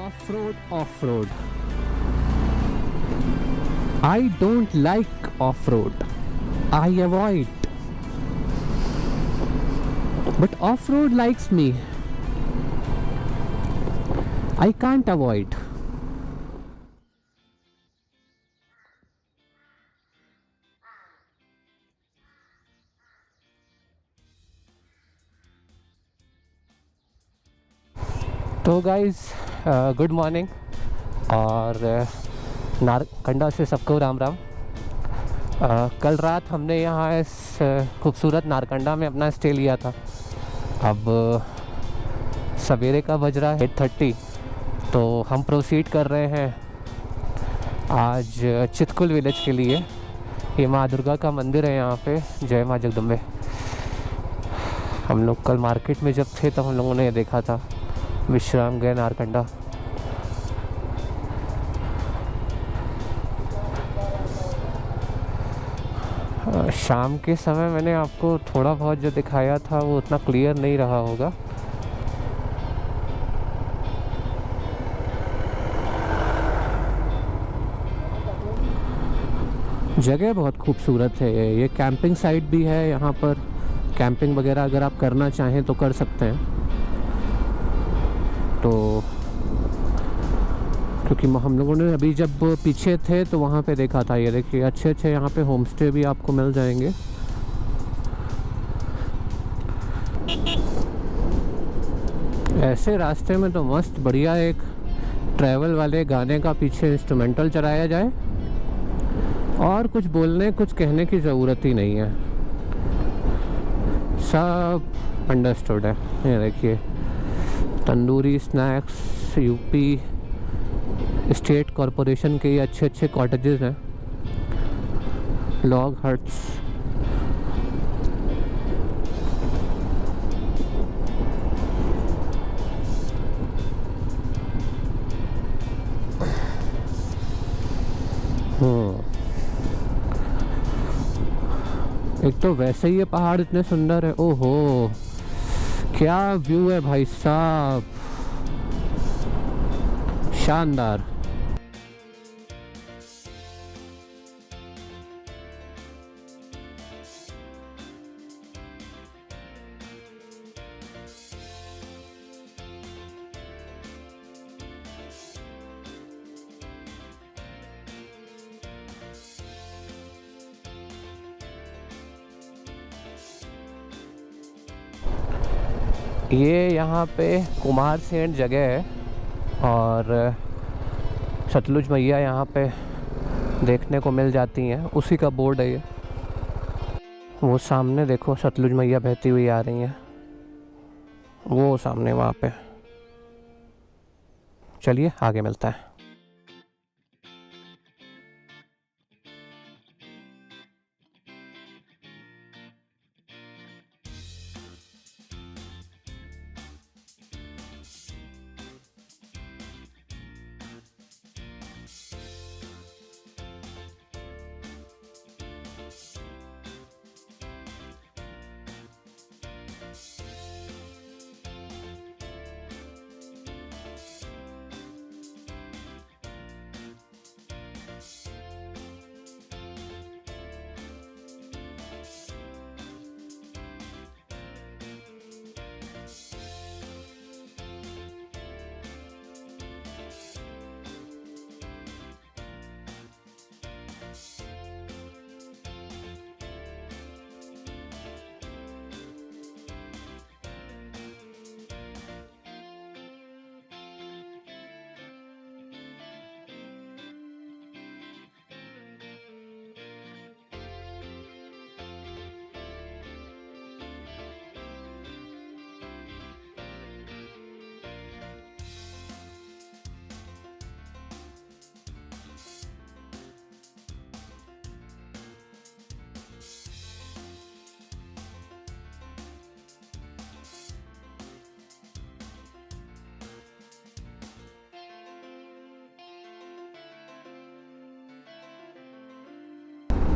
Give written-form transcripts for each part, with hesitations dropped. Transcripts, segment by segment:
Off-road. I don't like off-road. I avoid. But off-road likes me. I can't avoid. तो guys good morning और नारकंडा से सबको राम राम। कल रात हमने यहाँ इस खूबसूरत नारकंडा में अपना स्टे लिया था। अब सवेरे का बज रहा है 8:30, तो हम प्रोसीड कर रहे हैं आज चितकुल विलेज के लिए। ये माँ दुर्गा का मंदिर है यहाँ पे। जय माँ जगदम्बे। हम लोग कल मार्केट में जब थे तब हम लोगों ने ये देखा था विश्राम गए नारकंडा। शाम के समय मैंने आपको थोड़ा बहुत जो दिखाया था वो उतना क्लियर नहीं रहा होगा। जगह बहुत खूबसूरत है। ये कैंपिंग साइट भी है। यहाँ पर कैंपिंग वगैरह अगर आप करना चाहें तो कर सकते हैं। तो क्योंकि हम लोगों ने अभी जब पीछे थे तो वहाँ पे देखा था। ये देखिए अच्छे अच्छे यहाँ पे होम स्टे भी आपको मिल जाएंगे। ऐसे रास्ते में तो मस्त बढ़िया एक ट्रैवल वाले गाने का पीछे इंस्ट्रूमेंटल चलाया जाए और कुछ बोलने कुछ कहने की ज़रूरत ही नहीं है, सब अंडरस्टूड है। ये देखिए tandoori snacks, UP state corporation के ये अच्छे अच्छे कॉटेजेस हैं, लॉग हट्स। एक तो वैसे ही ये पहाड़ इतने सुंदर है। ओहो क्या व्यू है भाई साहब, शानदार। ये यहाँ पे कुमार सेठ जगह है और सतलुज मैया यहाँ पे देखने को मिल जाती हैं। उसी का बोर्ड है ये। वो सामने देखो सतलुज मैया बहती हुई आ रही हैं, वो सामने वहाँ पे। चलिए आगे मिलता है।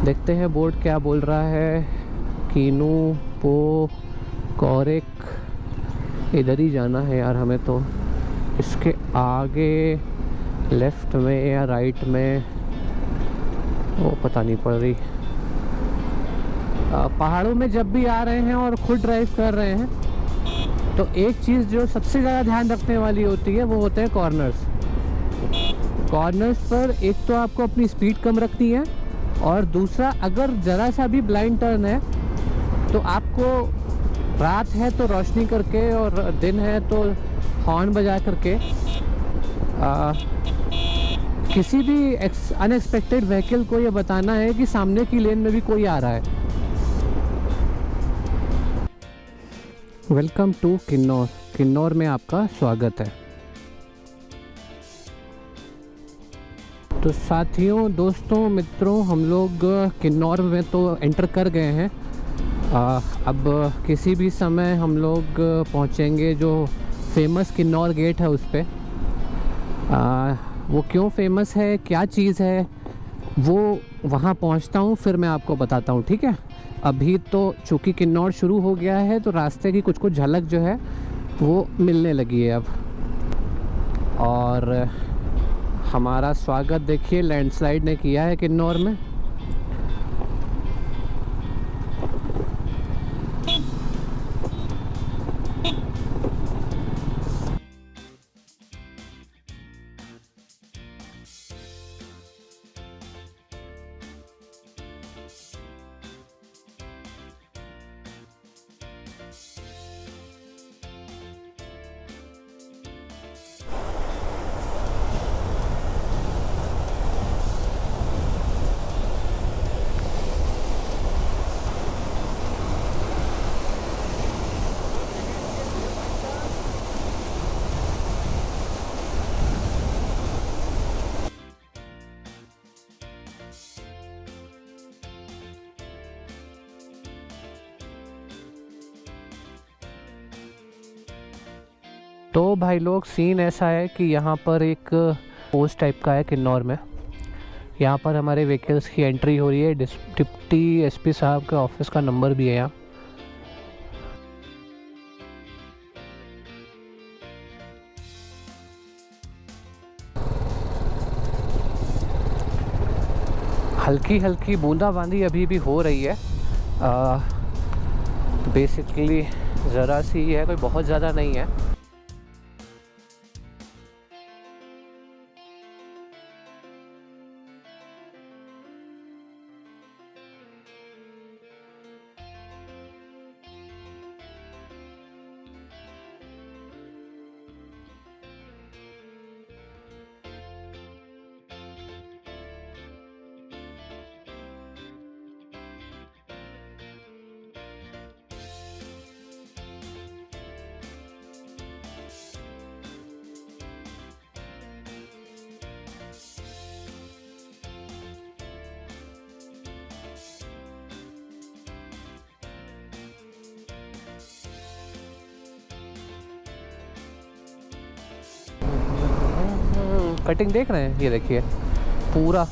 देखते हैं बोर्ड क्या बोल रहा है। कीनू पो कौरिक, इधर ही जाना है यार हमें तो। इसके आगे लेफ्ट में या राइट में वो पता नहीं पड़ रही। पहाड़ों में जब भी आ रहे हैं और खुद ड्राइव कर रहे हैं तो एक चीज़ जो सबसे ज़्यादा ध्यान रखने वाली होती है वो होते हैं कॉर्नर्स। कॉर्नर्स पर एक तो आपको अपनी स्पीड कम रखनी है, और दूसरा अगर ज़रा सा भी ब्लाइंड टर्न है तो आपको, रात है तो रोशनी करके और दिन है तो हॉर्न बजा करके किसी भी अनएक्सपेक्टेड व्हीकल को ये बताना है कि सामने की लेन में भी कोई आ रहा है। Welcome to Kinnaur. किन्नौर में आपका स्वागत है। तो साथियों, दोस्तों, मित्रों, हम लोग किन्नौर में तो एंटर कर गए हैं। अब किसी भी समय हम लोग पहुंचेंगे जो फेमस किन्नौर गेट है उस पर। वो क्यों फेमस है, क्या चीज़ है, वो वहाँ पहुँचता हूँ फिर मैं आपको बताता हूँ, ठीक है। अभी तो चूँकि किन्नौर शुरू हो गया है तो रास्ते की कुछ कुछ झलक जो है वो मिलने लगी है अब। और हमारा स्वागत देखिए लैंडस्लाइड ने किया है किन्नौर में। तो भाई लोग, सीन ऐसा है कि यहाँ पर एक पोस्ट टाइप का है किन्नौर में। यहाँ पर हमारे व्हीकल्स की एंट्री हो रही है। डिप्टी एसपी साहब के ऑफिस का नंबर भी है यहाँ। हल्की हल्की बूंदाबांदी अभी भी हो रही है। बेसिकली ज़रा सी है, कोई बहुत ज़्यादा नहीं है। कटिंग देख रहे हैं, ये देखिए पूरा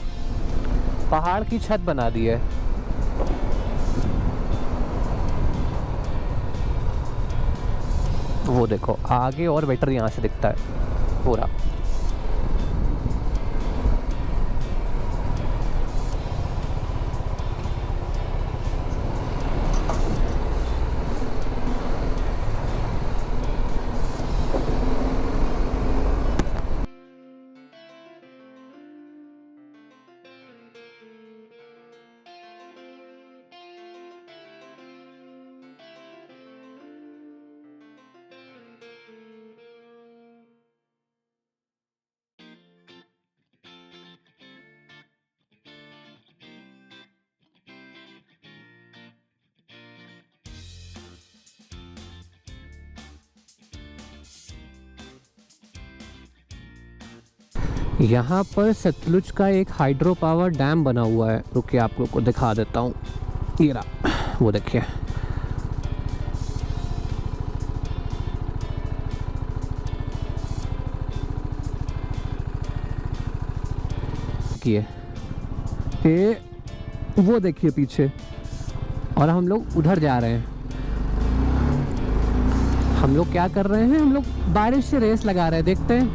पहाड़ की छत बना दी है। वो देखो आगे और बेटर यहाँ से दिखता है पूरा। यहाँ पर सतलुज का एक हाइड्रो पावर डैम बना हुआ है। रुकिए आप लोग को दिखा देता हूँ। ये रहा, वो देखिए। ये वो देखिए पीछे, और हम लोग उधर जा रहे हैं। हम लोग क्या कर रहे हैं, हम लोग बारिश से रेस लगा रहे हैं, देखते हैं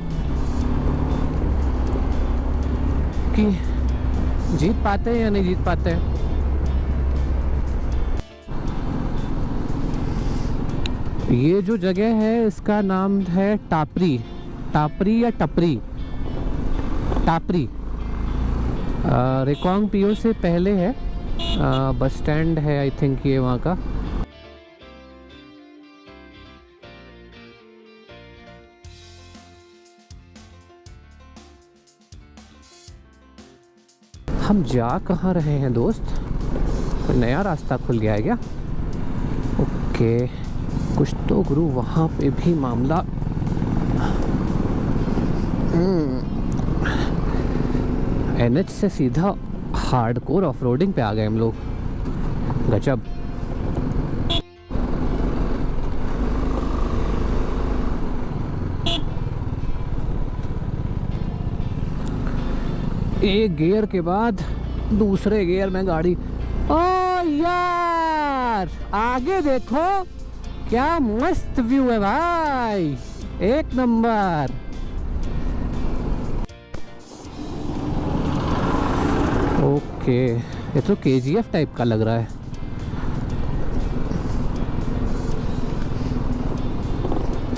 कि जीत पाते हैं या नहीं जीत पाते हैं। ये जो जगह है इसका नाम है टापरी, टापरी या टपरी, टापरी। रेकोंग पीओ से पहले है, बस स्टैंड है आई थिंक ये वहाँ का। हम जा कहाँ रहे हैं दोस्त? कोई नया रास्ता खुल गया है क्या? ओके, कुछ तो गुरु वहाँ पे भी मामला। एनएच से सीधा हार्डकोर ऑफरोडिंग पे आ गए हम लोग। गजब। एक गियर के बाद दूसरे गियर में गाड़ी। ओ यार, आगे देखो क्या मस्त व्यू है भाई, एक नंबर। ओके, ये तो केजीएफ टाइप का लग रहा है।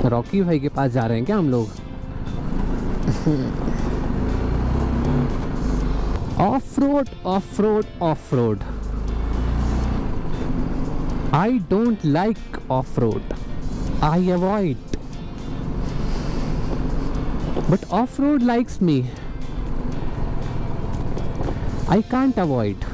रॉकी भाई के पास जा रहे हैं क्या हम लोग? Of road, of road, of road. I don't like of road, I avoid, but of road likes me, I can't avoid.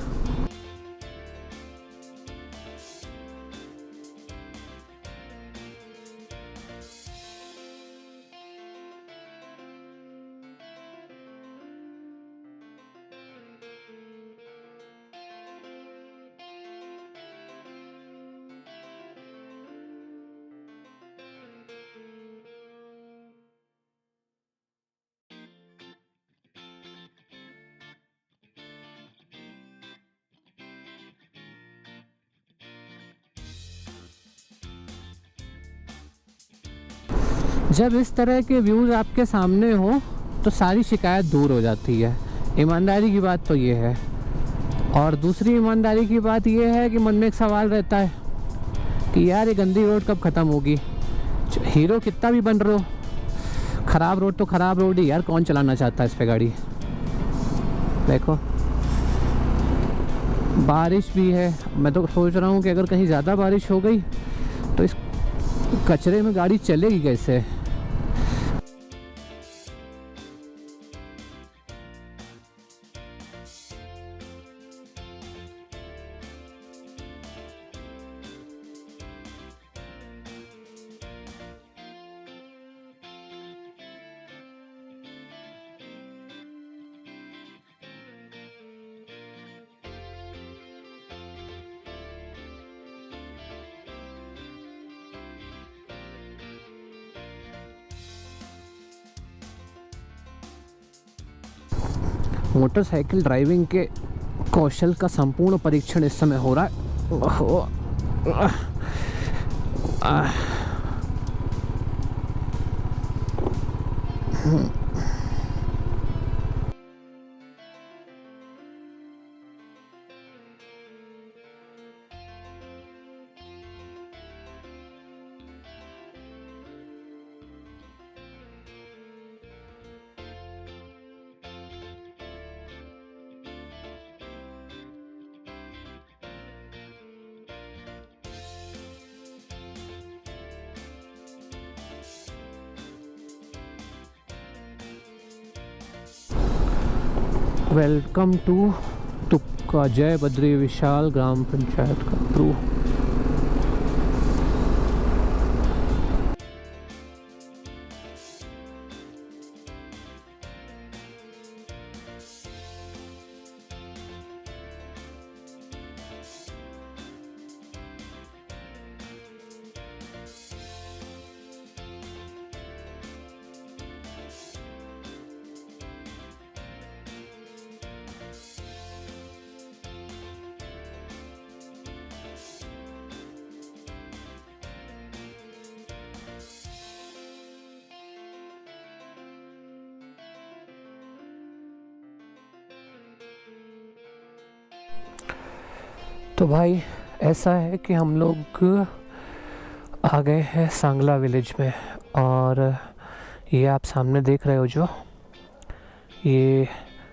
जब इस तरह के व्यूज़ आपके सामने हो तो सारी शिकायत दूर हो जाती है। ईमानदारी की बात तो ये है। और दूसरी ईमानदारी की बात ये है कि मन में एक सवाल रहता है कि यार ये गंदी रोड कब ख़त्म होगी। हीरो कितना भी बन रहा हो, ख़राब रोड तो ख़राब रोड ही यार, कौन चलाना चाहता है इस पे गाड़ी। देखो बारिश भी है, मैं तो सोच रहा हूँ कि अगर कहीं ज़्यादा बारिश हो गई तो इस कचरे में गाड़ी चलेगी कैसे। मोटरसाइकिल ड्राइविंग के कौशल का संपूर्ण परीक्षण इस समय हो रहा है। वेलकम टू तुक्का जय बद्री विशाल ग्राम पंचायत का प्रू। तो भाई ऐसा है कि हम लोग आ गए हैं सांगला विलेज में, और ये आप सामने देख रहे हो जो ये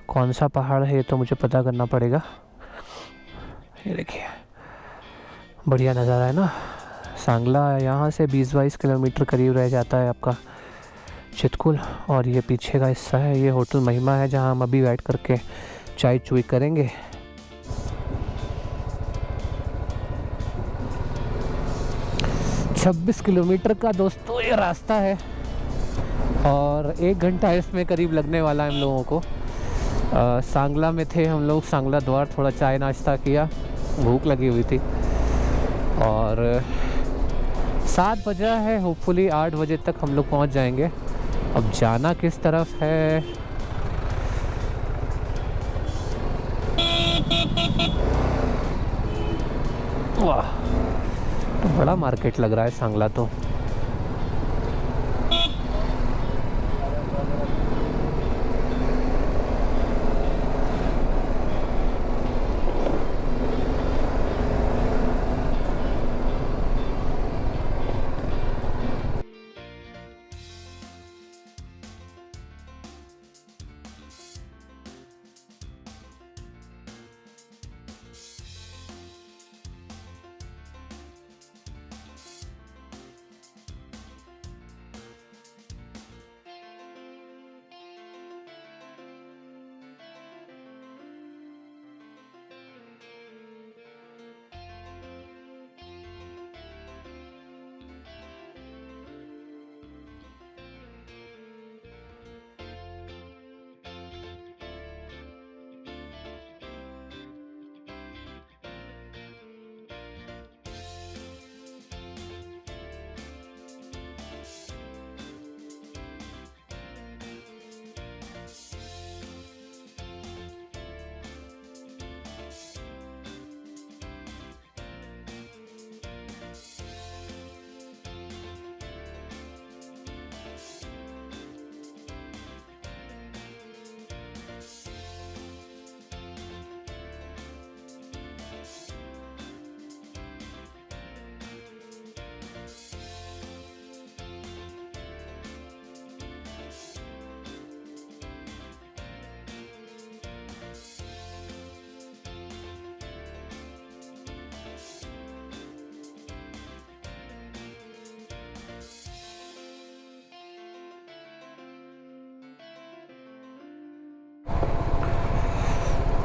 कौन सा पहाड़ है ये तो मुझे पता करना पड़ेगा। ये देखिए बढ़िया नज़ारा है ना। सांगला यहाँ से 20-22 किलोमीटर करीब रह जाता है आपका चितकुल। और ये पीछे का हिस्सा है, ये होटल महिमा है जहाँ हम अभी बैठ करके चाय चुई करेंगे। छब्बीस किलोमीटर का दोस्तों ये रास्ता है, और 1 घंटा इसमें करीब लगने वाला है हम लोगों को। सांगला में थे हम लोग, सांगला द्वार, थोड़ा चाय नाश्ता किया, भूख लगी हुई थी, और 7 बजा है, होपफुली 8 बजे तक हम लोग पहुंच जाएंगे। अब जाना किस तरफ है वाह, तो बड़ा मार्केट लग रहा है सांगला तो।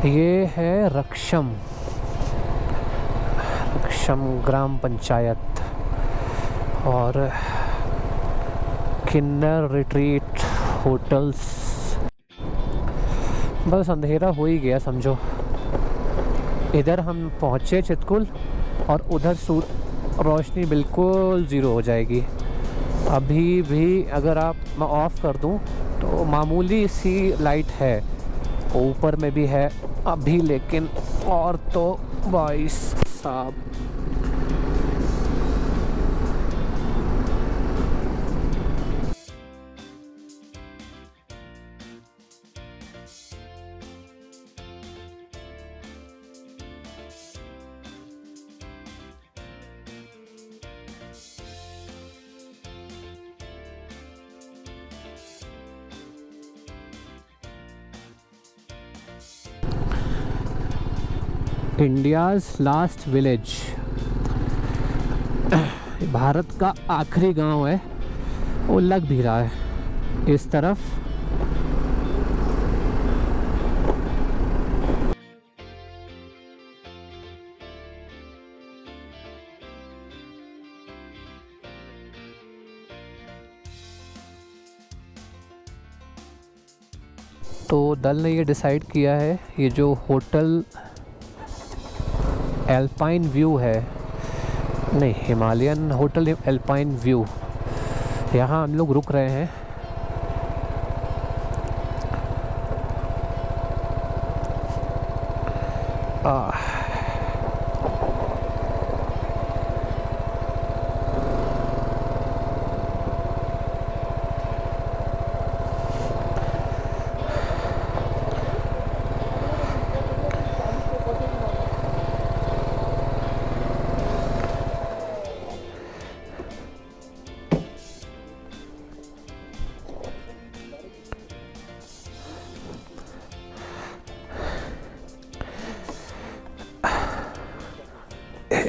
ये है रक्षम ग्राम पंचायत और किन्नर रिट्रीट होटल्स। बस अंधेरा हो ही गया समझो। इधर हम पहुँचे चितकुल और उधर रोशनी बिल्कुल ज़ीरो हो जाएगी। अभी भी अगर मैं ऑफ़ कर दूं तो मामूली सी लाइट है, ऊपर में भी है अभी, लेकिन और तो भाई साहब इंडियाज़ लास्ट विलेज, भारत का आखिरी गांव है, वो लग भी रहा है इस तरफ। तो दल ने ये डिसाइड किया है, ये जो होटल एल्पाइन व्यू है, नहीं हिमालयन होटल एल्पाइन व्यू, यहाँ हम लोग रुक रहे हैं।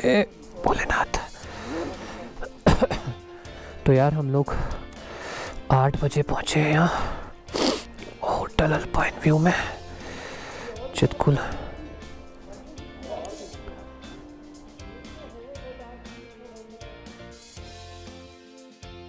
हे भोलेनाथ। तो यार हम लोग 8 बजे पहुँचे हैं यहाँ होटल अल्पाइन व्यू में चितकुल।